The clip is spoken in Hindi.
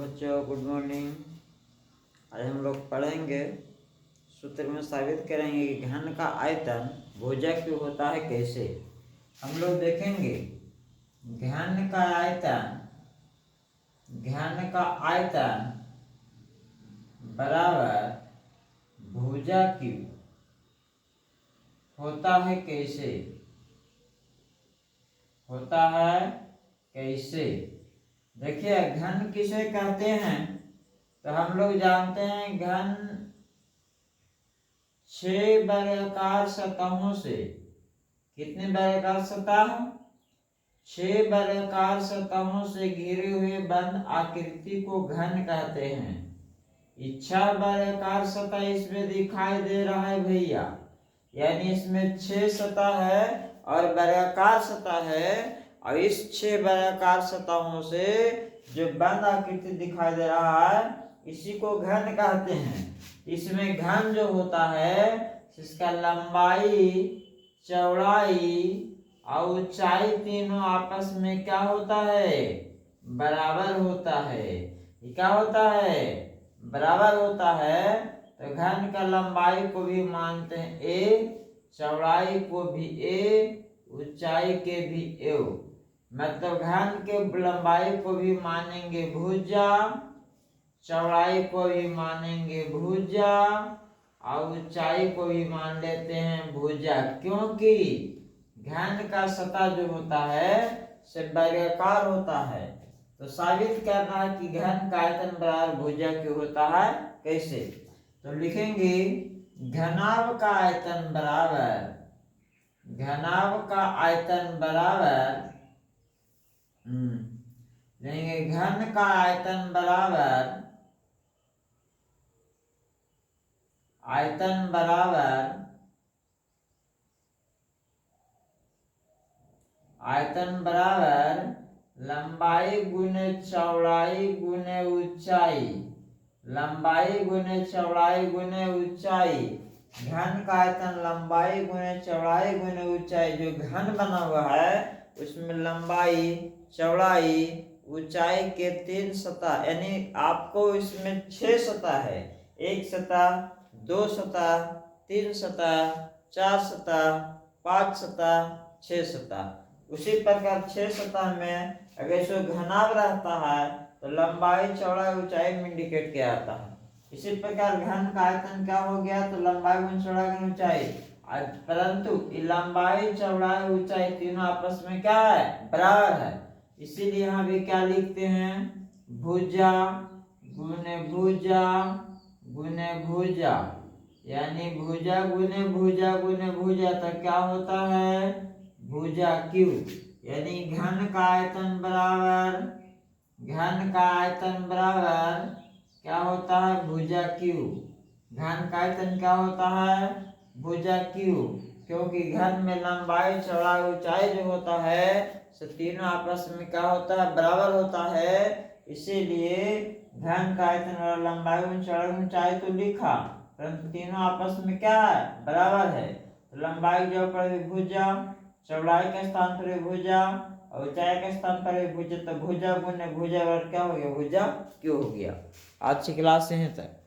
बच्चों, गुड मॉर्निंग। आज हम लोग पढ़ेंगे, सूत्र में साबित करेंगे कि घन का आयतन भुजा क्यों होता है, कैसे। हम लोग देखेंगे घन का आयतन बराबर भुजा क्यों होता है, कैसे होता है, कैसे। देखिए, घन किसे कहते हैं तो हम लोग जानते हैं घन 6 वर्गाकार सतहों से, कितने वर्गाकार सतह, 6 वर्गाकार सतहों से घिरे हुए बंद आकृति को घन कहते हैं। इच्छा वर्गाकार सतह इसमें दिखाई दे रहा है भैया, यानी इसमें 6 सतह है और वर्गाकार सतह है, और इस 6 वर्गाकार सतहों से जो बंद आकृति दिखाई दे रहा है इसी को घन कहते हैं। इसमें घन जो होता है इसका लंबाई, चौड़ाई और ऊंचाई तीनों आपस में क्या होता है, बराबर होता है। ये क्या होता है, बराबर होता है। तो घन का लंबाई को भी मानते हैं a, चौड़ाई को भी a, ऊंचाई के भी a, मतलब घन के लंबाई को भी मानेंगे भुजा, चौड़ाई को भी मानेंगे भुजा और ऊंचाई को भी मान लेते हैं भुजा, क्योंकि घन का सतह जो होता है से वर्गाकार होता है। तो साबित करना है कि घन का आयतन बराबर भुजा क्यों होता है, कैसे। तो लिखेंगे घनाभ का आयतन बराबर, घनाभ का आयतन बराबर लेंगे घन का आयतन बराबर, आयतन बराबर लंबाई गुने चौड़ाई गुने ऊंचाई, लंबाई गुने चौड़ाई गुने ऊंचाई। घन का आयतन लंबाई गुने चौड़ाई गुने ऊंचाई, जो घन बना हुआ है उसमें लंबाई, चौड़ाई, ऊंचाई के 3 सतह, यानी आपको इसमें 6 सतह है, 1 सतह, 2 सतह, 3 सतह, 4 सतह, 5 सतह, 6 सतह। उसी प्रकार 6 सतह में अगर इसको घनाभ रहता है तो लंबाई, चौड़ाई, ऊंचाई में इंडिकेट किया जाता है। इसी प्रकार घन का आयतन क्या हो गया, तो लंबाई गुना चौड़ाई गुना ऊंचाई, परंतु लंबाई, चौड़ाई, ऊंचाई तीनों आपस में क्या है, बराबर है। इसीलिए यहाँ भी क्या लिखते हैं, भुजा गुने भुजा गुने भुजा, यानी भुजा गुने भुजा गुने भुजा, तो क्या होता है, भुजा क्यों। यानी घन का आयतन बराबर, घन का आयतन बराबर क्या होता है, भुजा क्यों। घन का आयतन क्या होता है, भुजा क्यों, क्योंकि घन में लंबाई, चौड़ाई, ऊंचाई जो होता है तो तीनों आपस में क्या होता है, बराबर होता है। इसीलिए घन का आयतन और लंबाई, चौड़ाई, ऊंचाई तो लिखा, परंतु तीनों आपस में क्या है, बराबर है। तो लंबाई जो पर भुजा, चौड़ाई के स्थान पर भुजा और ऊंचाई के स्थान पर भुजा, तो भुजा गुने भुजा और क्या हो गया, भुजा क्यों हो गया। आज की क्लास से है तक।